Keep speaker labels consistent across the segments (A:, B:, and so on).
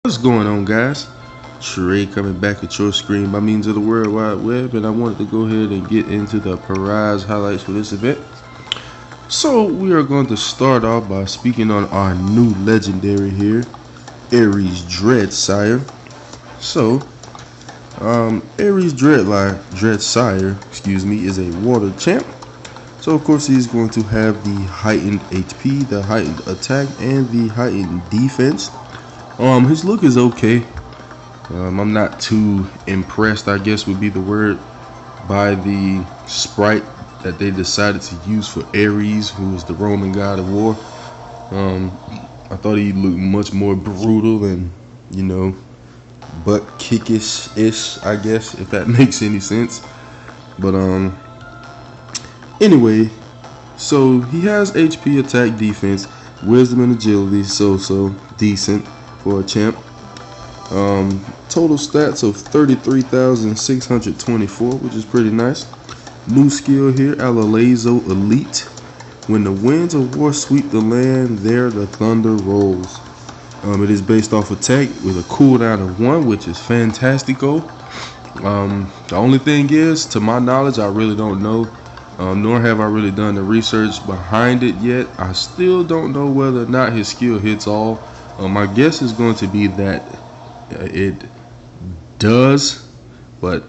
A: What's going on, guys? Trey coming back at your screen by means of the World Wide Web, and I wanted to go ahead and get into the prize highlights for this event. So we are going to start off by speaking on our new legendary here, Ares Dreadsire. So Ares Dreadsire, is a water champ. So of course he's going to have the heightened HP, the heightened attack, and the heightened defense. His look is okay. I'm not too impressed, I guess would be the word, by the sprite that they decided to use for Ares, who is the Roman god of war. I thought he looked much more brutal and, butt kickish-ish, I guess, if that makes any sense. But anyway, so he has HP, attack, defense, wisdom, and agility, so decent for a champ. Total stats of 33,624, which is pretty nice. New skill here, Alalazo Elite. When the winds of war sweep the land, there the thunder rolls. It is based off attack with a cooldown of 1, which is fantastico. The only thing is, to my knowledge, I really don't know, nor have I really done the research behind it yet. I still don't know whether or not his skill hits all. My guess is going to be that it does, but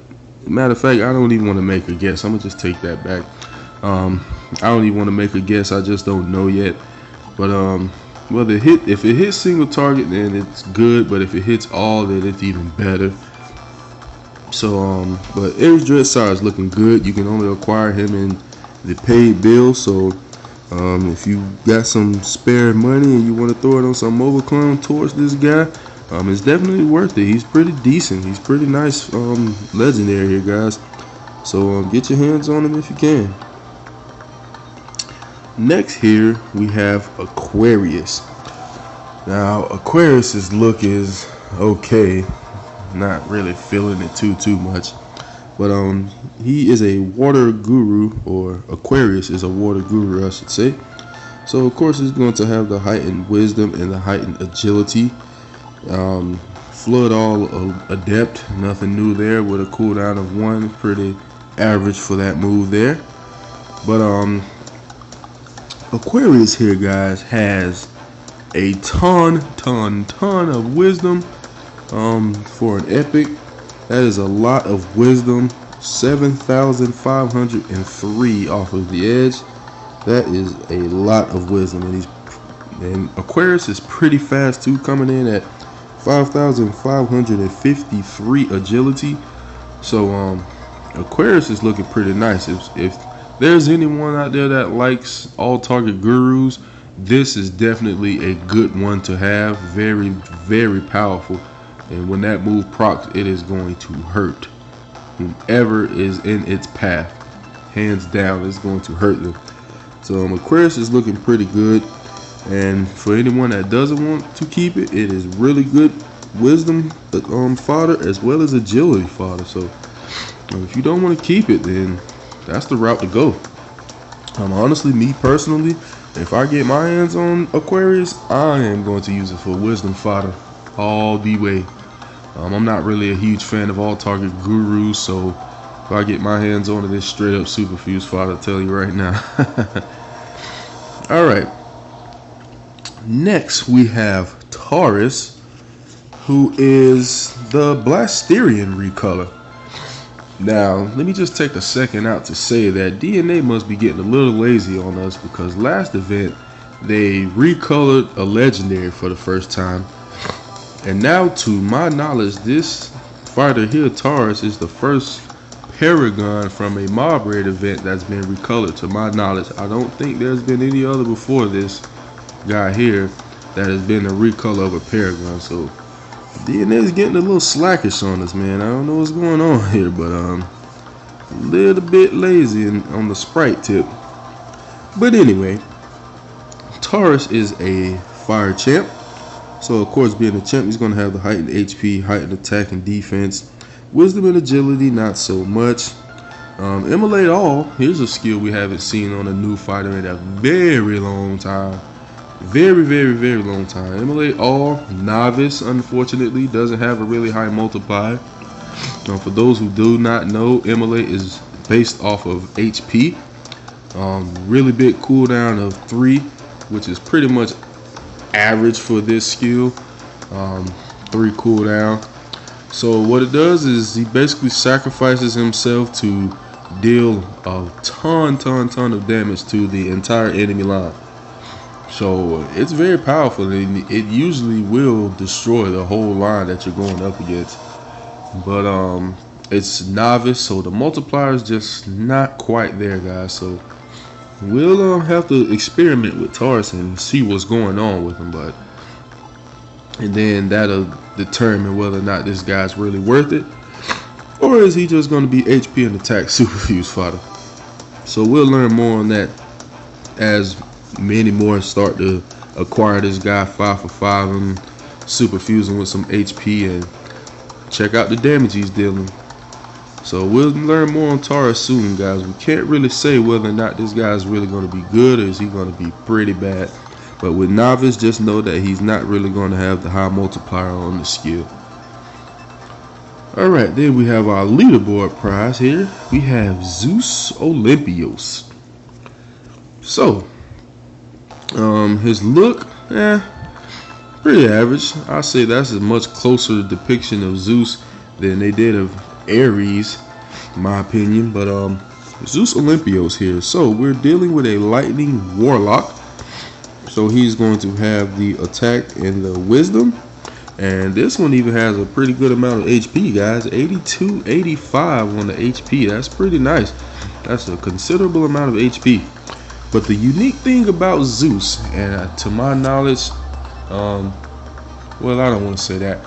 A: matter of fact, I don't even want to make a guess. I'm gonna just take that back. I don't even want to make a guess. I just don't know yet. But if it hits single target, then it's good. But if it hits all, then it's even better. So but Ares Dreadsire is looking good. You can only acquire him in the paid bill. So if you got some spare money and you want to throw it on some mobile clone towards this guy, it's definitely worth it. He's pretty decent. He's pretty nice legendary here, guys. So get your hands on him if you can. Next here we have Aquarius. Now Aquarius's look is okay. Not really feeling it too much. But he is a water guru, or Aquarius is a water guru, I should say. So of course he's going to have the heightened wisdom and the heightened agility. Flood all adept, nothing new there, with a cooldown of 1, pretty average for that move there. But Aquarius here, guys, has a ton of wisdom. For an epic, that is a lot of wisdom. 7,503 off of the edge. That is a lot of wisdom, and Aquarius is pretty fast too, coming in at 5,553 agility. So Aquarius is looking pretty nice. If there's anyone out there that likes all target gurus, this is definitely a good one to have. Very powerful. And when that move procs, it is going to hurt whomever is in its path. Hands down, it's going to hurt them. So Aquarius is looking pretty good. And for anyone that doesn't want to keep it, it is really good wisdom fodder as well as agility fodder. So if you don't want to keep it, then that's the route to go. Honestly, me personally, if I get my hands on Aquarius, I am going to use it for wisdom fodder all the way. I'm not really a huge fan of all target gurus, so if I get my hands on it, it's straight up superfuse fodder, I'll tell you right now. Alright, next we have Taurus, who is the Blasterian recolor. Now let me just take a second out to say that DNA must be getting a little lazy on us, because last event they recolored a legendary for the first time. And now, to my knowledge, this fighter here, Taurus, is the first Paragon from a mob raid event that's been recolored, to my knowledge. I don't think there's been any other before this guy here that has been a recolor of a Paragon. So DNA is getting a little slackish on us, man. I don't know what's going on here, but a little bit lazy on the sprite tip. But anyway, Taurus is a fire champ. So of course, being a champ, he's going to have the heightened HP, heightened attack and defense. Wisdom and agility, not so much. Immolate all. Here's a skill we haven't seen on a new fighter in a very long time. very long time. Emulate all novice, unfortunately, doesn't have a really high multiplier. For those who do not know, Emulate is based off of HP. Really big cooldown of 3, which is pretty much average for this skill. 3 cooldown. So what it does is he basically sacrifices himself to deal a ton of damage to the entire enemy line. So it's very powerful, and it usually will destroy the whole line that you're going up against. But it's novice, so the multiplier is just not quite there, guys. So we'll have to experiment with Taurus and see what's going on with him, and then that'll determine whether or not this guy's really worth it, or is he just going to be HP and attack superfuse fodder. So we'll learn more on that as many more start to acquire this guy 5 for 5 and superfusing with some HP and check out the damage he's dealing. So we'll learn more on Taurus soon, guys. We can't really say whether or not this guy's really going to be good, or is he going to be pretty bad. But with novice, just know that he's not really going to have the high multiplier on the skill. Alright, then we have our leaderboard prize here. We have Zeus Olympios. So, his look, pretty average. I say that's a much closer depiction of Zeus than they did of Ares, in my opinion. But Zeus Olympios here. So we're dealing with a lightning warlock. So he's going to have the attack and the wisdom. And this one even has a pretty good amount of HP, guys. 82, 85 on the HP. That's pretty nice. That's a considerable amount of HP. But the unique thing about Zeus, and to my knowledge, well, I don't want to say that,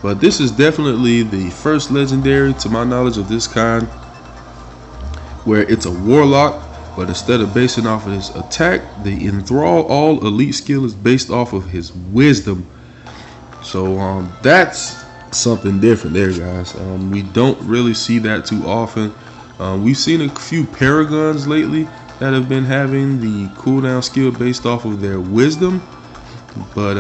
A: but this is definitely the first legendary, to my knowledge, of this kind, where it's a warlock, but instead of basing off of his attack, the enthrall all elite skill is based off of his wisdom. So that's something different there, guys. We don't really see that too often. We've seen a few paragons lately that have been having the cooldown skill based off of their wisdom, but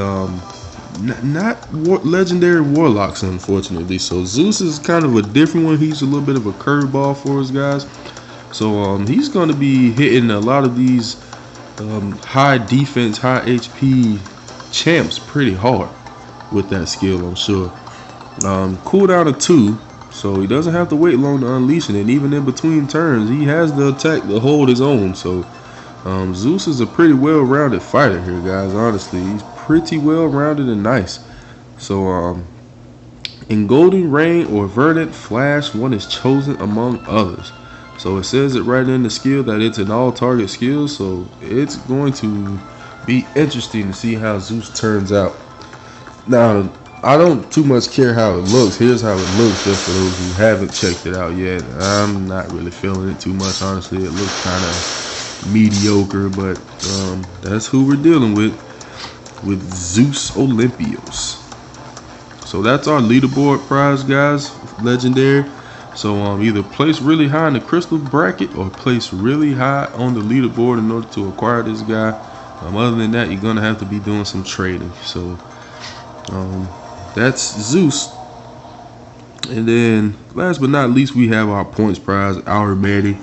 A: not legendary warlocks, unfortunately. So Zeus is kind of a different one. He's a little bit of a curveball for us, guys. So he's going to be hitting a lot of these high defense, high HP champs pretty hard with that skill, I'm sure. Cooldown of 2, so he doesn't have to wait long to unleash it, and even in between turns he has the attack to hold his own. So Zeus is a pretty well-rounded fighter here, guys. Honestly, he's pretty well-rounded and nice. So in Golden Rain or Verdant Flash, one is chosen among others. So it says it right in the skill that it's an all-target skill, so it's going to be interesting to see how Zeus turns out. Now, I don't too much care how it looks. Here's how it looks, just for those who haven't checked it out yet. I'm not really feeling it too much, honestly. It looks kind of mediocre, but that's who we're dealing with Zeus Olympios. So that's our leaderboard prize, guys, legendary. So either place really high in the crystal bracket or place really high on the leaderboard in order to acquire this guy. Other than that, you're gonna have to be doing some trading. So that's Zeus. And then last but not least, we have our points prize, our Medi.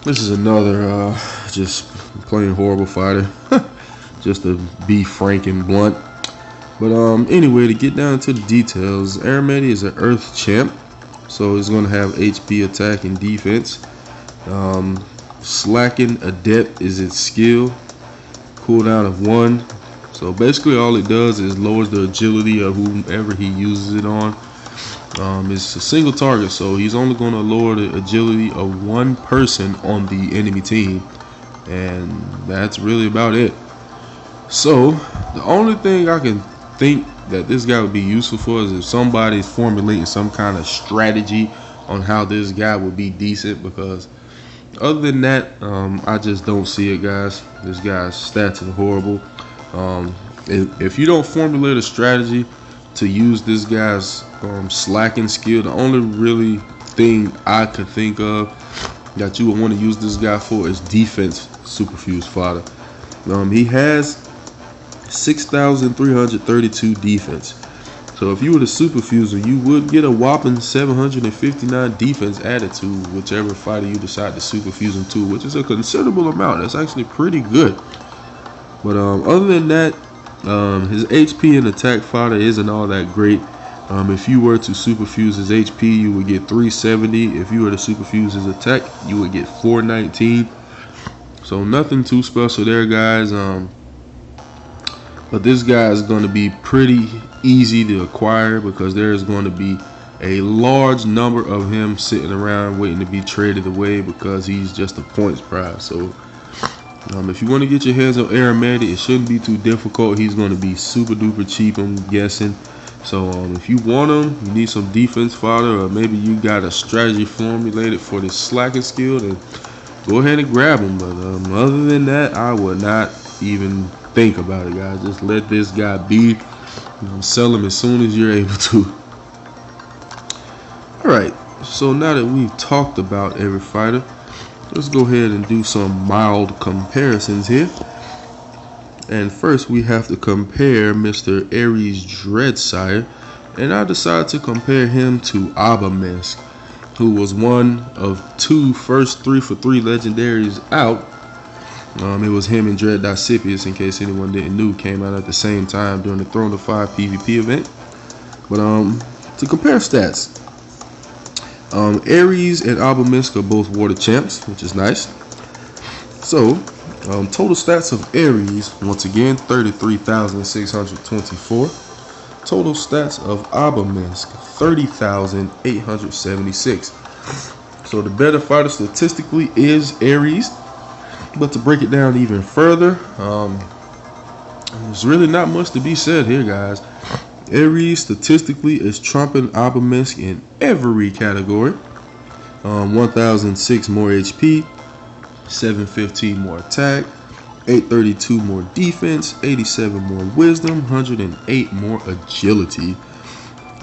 A: This is another just plain horrible fighter. Just to be frank and blunt. But anyway, to get down to the details, Aramedi is an Earth champ, so he's going to have HP, attack, and defense. Slacken Adept is its skill, cooldown of 1. So basically all it does is lowers the agility of whomever he uses it on. It's a single target, so he's only going to lower the agility of one person on the enemy team, and that's really about it. So the only thing I can think that this guy would be useful for is if somebody's formulating some kind of strategy on how this guy would be decent, because other than that, I just don't see it, guys. This guy's stats are horrible. If you don't formulate a strategy to use this guy's slacking skill, the only really thing I could think of that you would want to use this guy for is defense superfuse fodder. He has 6,332 defense. So if you were the super fuser, you would get a whopping 759 defense added to whichever fighter you decide to super fuse into, which is a considerable amount. That's actually pretty good. But other than that, his HP and attack fighter isn't all that great. If you were to super fuse his HP, you would get 370. If you were to super fuse his attack, you would get 419. So nothing too special there, guys. But this guy is going to be pretty easy to acquire because there is going to be a large number of him sitting around waiting to be traded away because he's just a points prize. So if you want to get your hands on Aromatic, it shouldn't be too difficult. He's going to be super duper cheap, I'm guessing. So if you want him, you need some defense fodder, or maybe you got a strategy formulated for this slacking skill, then go ahead and grab him. But other than that, I would not even think about it, guys. Just let this guy be. Sell him as soon as you're able to. Alright, so now that we've talked about every fighter, let's go ahead and do some mild comparisons here. And first we have to compare Mr. Ares Dreadsire, and I decided to compare him to Abaminsk, who was one of two first 3-for-3 legendaries out. It was him and Dread Disipius, in case anyone didn't know, came out at the same time during the Throne of Fire PvP event. But to compare stats, Ares and Abaminsk are both water champs, which is nice. So total stats of Ares, once again, 33,624. Total stats of Abaminsk, 30,876. So the better fighter statistically is Ares. But to break it down even further, there's really not much to be said here, guys. Ares statistically is trumping Abaminsk in every category. 1,006 more HP, 715 more attack, 832 more defense, 87 more wisdom, 108 more agility.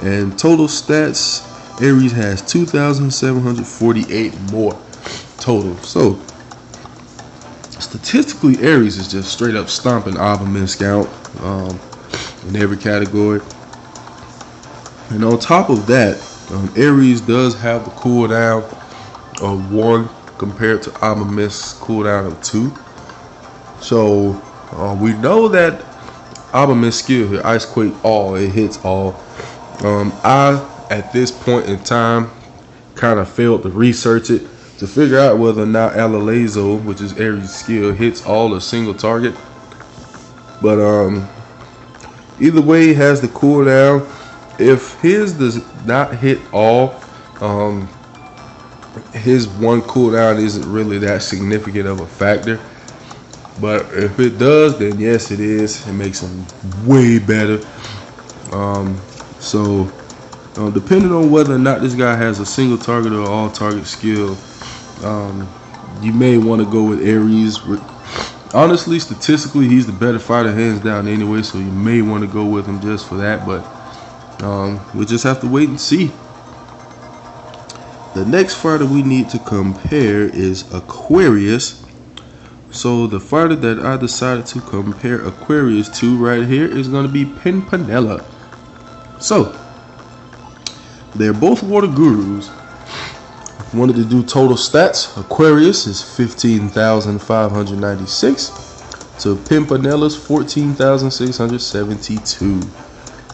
A: And total stats, Ares has 2,748 more total. So statistically, Ares is just straight up stomping Abaminsk out in every category. And on top of that, Ares does have the cooldown of 1 compared to Abaminsk's cooldown of 2. So we know that Abaminsk's skill here, Ice Quake All, it hits all. I, at this point in time, kind of failed to research it to figure out whether or not Alalazo, which is Ares' skill, hits all a single target. But either way, he has the cooldown. If his does not hit all, his 1 cooldown isn't really that significant of a factor. But if it does, then yes, it is. It makes him way better. Depending on whether or not this guy has a single target or all target skill, you may want to go with Ares. Honestly, statistically, he's the better fighter hands down anyway, so you may want to go with him just for that. But we'll just have to wait and see. The next fighter we need to compare is Aquarius. So the fighter that I decided to compare Aquarius to right here is going to be Pinpanella. So they're both water gurus. Wanted to do total stats. Aquarius is 15,596 to Pinpanella's 14,672.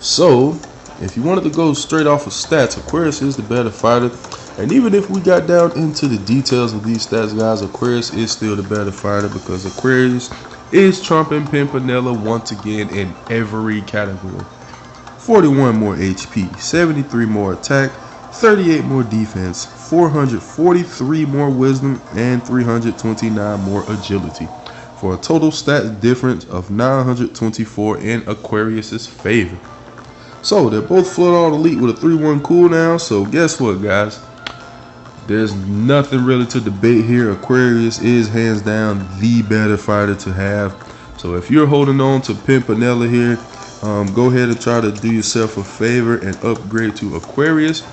A: So if you wanted to go straight off of stats, Aquarius is the better fighter. And even if we got down into the details of these stats, guys, Aquarius is still the better fighter because Aquarius is trumping Pinpanella once again in every category. 41 more HP, 73 more attack, 38 more defense, 443 more wisdom, and 329 more agility, for a total stat difference of 924 in Aquarius's favor. So they're both flood all elite with a 3-1 cooldown. So guess what, guys? There's nothing really to debate here. Aquarius is hands down the better fighter to have. So if you're holding on to Pinpanella here, go ahead and try to do yourself a favor and upgrade to Aquarius,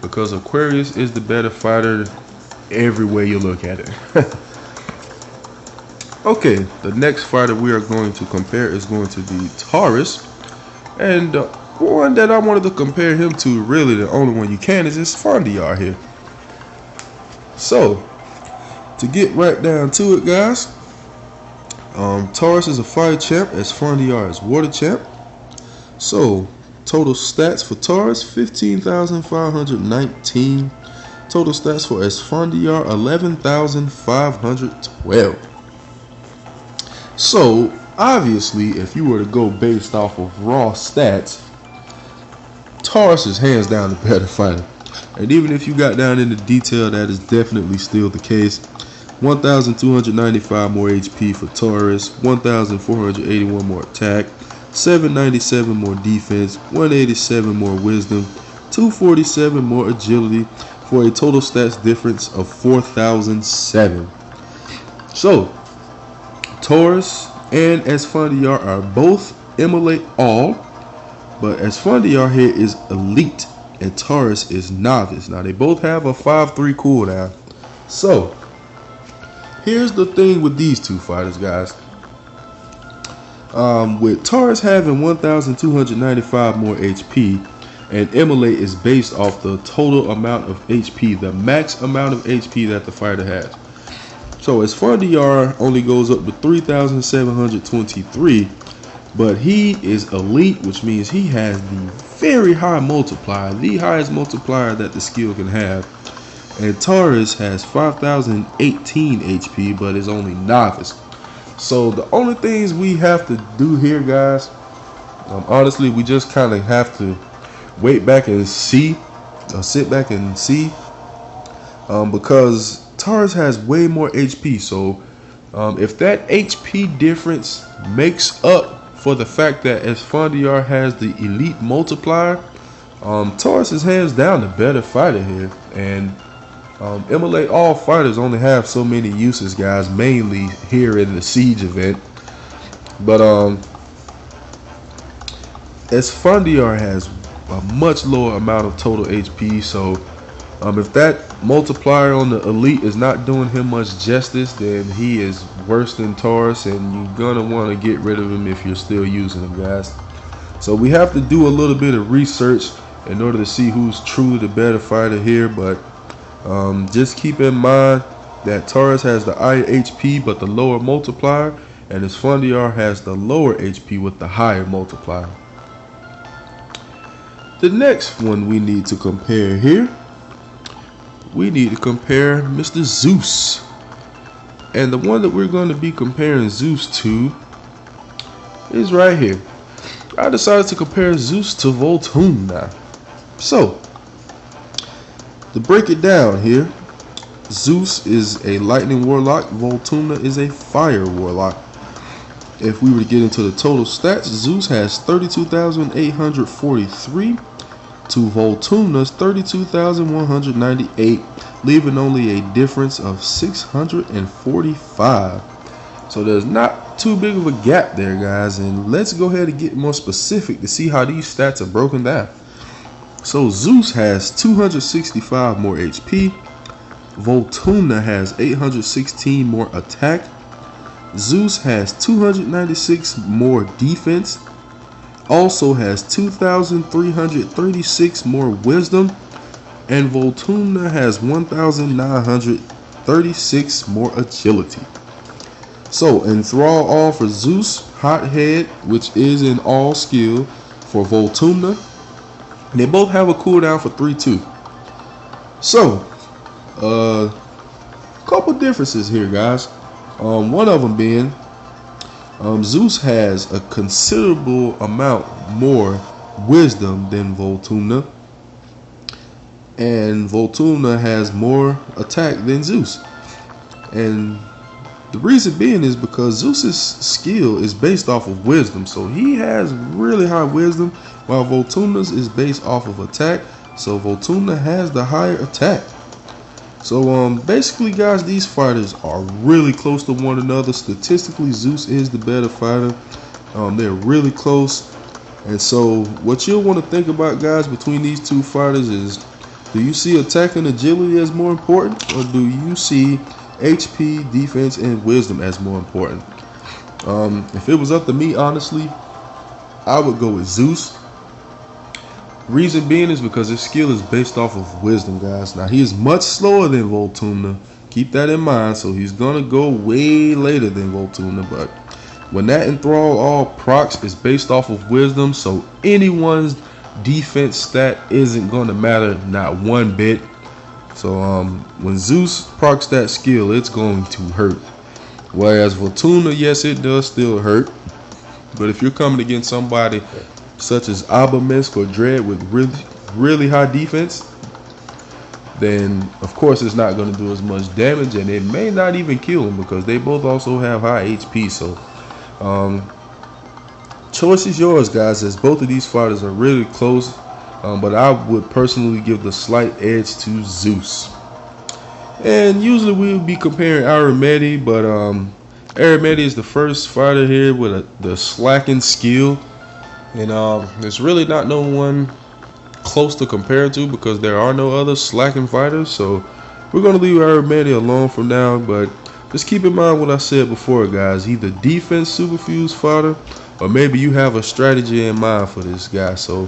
A: because Aquarius is the better fighter every way you look at it. Okay, the next fighter we are going to compare is going to be Taurus. And one that I wanted to compare him to, really the only one you can, is Esfandiyar here. So, to get right down to it, guys, Taurus is a fire champ, Esfandiyar is water champ. So, total stats for Taurus, 15,519. Total stats for Esfandiyar, 11,512. So, obviously, if you were to go based off of raw stats, Taurus is hands down the better fighter. And even if you got down into detail, that is definitely still the case. 1,295 more HP for Taurus, 1,481 more attack, 797 more defense, 187 more wisdom, 247 more agility, for a total stats difference of 4,007. So, Taurus and Esfandiyar are both emulate all, but Esfandiyar here is elite and Taurus is novice. Now they both have a 5-3 cooldown. So here's the thing with these two fighters, guys. With Taurus having 1,295 more HP, and emulate is based off the total amount of HP, the max amount of HP that the fighter has. So Esfandiyar only goes up to 3,723, but he is elite, which means he has the very high multiplier, the highest multiplier that the skill can have. And Taurus has 5,018 HP, but is only novice. So the only things we have to do here, guys, honestly, we just kind of have to wait back and see, or sit back and see, because Taurus has way more HP. So if that HP difference makes up for the fact that Esfandiyar has the elite multiplier, Taurus is hands down the better fighter here. And emulate all fighters only have so many uses, guys, mainly here in the siege event. But Esfandiyar has a much lower amount of total HP, so if that multiplier on the elite is not doing him much justice, then he is worse than Taurus, and you're gonna want to get rid of him if you're still using him, guys. So we have to do a little bit of research in order to see who's truly the better fighter here, but just keep in mind that Taurus has the higher HP but the lower multiplier, and Esfandiyar has the lower HP with the higher multiplier. The next one we need to compare here, we need to compare Mr. Zeus. And the one that we're going to be comparing Zeus to is right here. I decided to compare Zeus to Voltuna. So, to break it down here, Zeus is a lightning warlock, Voltuna is a fire warlock. If we were to get into the total stats, Zeus has 32,843 to Voltuna's 32,198, leaving only a difference of 645. So there's not too big of a gap there, guys. And let's go ahead and get more specific to see how these stats are broken down. So Zeus has 265 more HP. Voltuna has 816 more attack. Zeus has 296 more defense, also has 2,336 more wisdom, and Voltuna has 1,936 more agility. So enthrall all for Zeus, hothead, which is an all skill for Voltuna. They both have a cooldown for 3-2. So couple differences here, guys. One of them being Zeus has a considerable amount more wisdom than Voltuna, and Voltuna has more attack than Zeus. And the reason being is because Zeus's skill is based off of wisdom, so he has really high wisdom, while Voltuna's is based off of attack, so Voltuna has the higher attack. So basically, guys, these fighters are really close to one another. Statistically, Zeus is the better fighter. They're really close. And so what you'll want to think about, guys, between these two fighters is, do you see attack and agility as more important, or do you see HP, defense, and wisdom as more important. If it was up to me, honestly, I would go with Zeus. Reason being is because his skill is based off of wisdom, guys. Now, he is much slower than Voltuna. Keep that in mind. So he's going to go way later than Voltuna. But when that enthrall all procs is based off of wisdom, so anyone's defense stat isn't going to matter, not one bit. So when Zeus procs that skill, it's going to hurt. Whereas Voltuna, yes, it does still hurt. But if you're coming against somebody such as Abaminsk or Dread with really high defense, then of course it's not going to do as much damage, and it may not even kill him because they both also have high HP. So choice is yours, guys, as both of these fighters are really close, but I would personally give the slight edge to Zeus. And usually we'll be comparing Aramedi, but Aramedi is the first fighter here with the slackened skill. And there's really not no one close to compare to because there are no other slacking fighters. So we're going to leave Aramedi alone for now. But just keep in mind what I said before, guys. Either defense superfuse fighter, or maybe you have a strategy in mind for this guy. So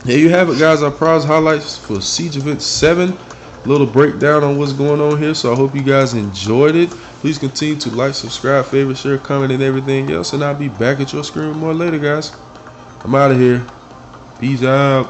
A: there you have it, guys. Our prize highlights for Siege Event 7. A little breakdown on what's going on here. So I hope you guys enjoyed it. Please continue to like, subscribe, favorite, share, comment, and everything else. And I'll be back at your screen more later, guys. I'm out of here. Peace out.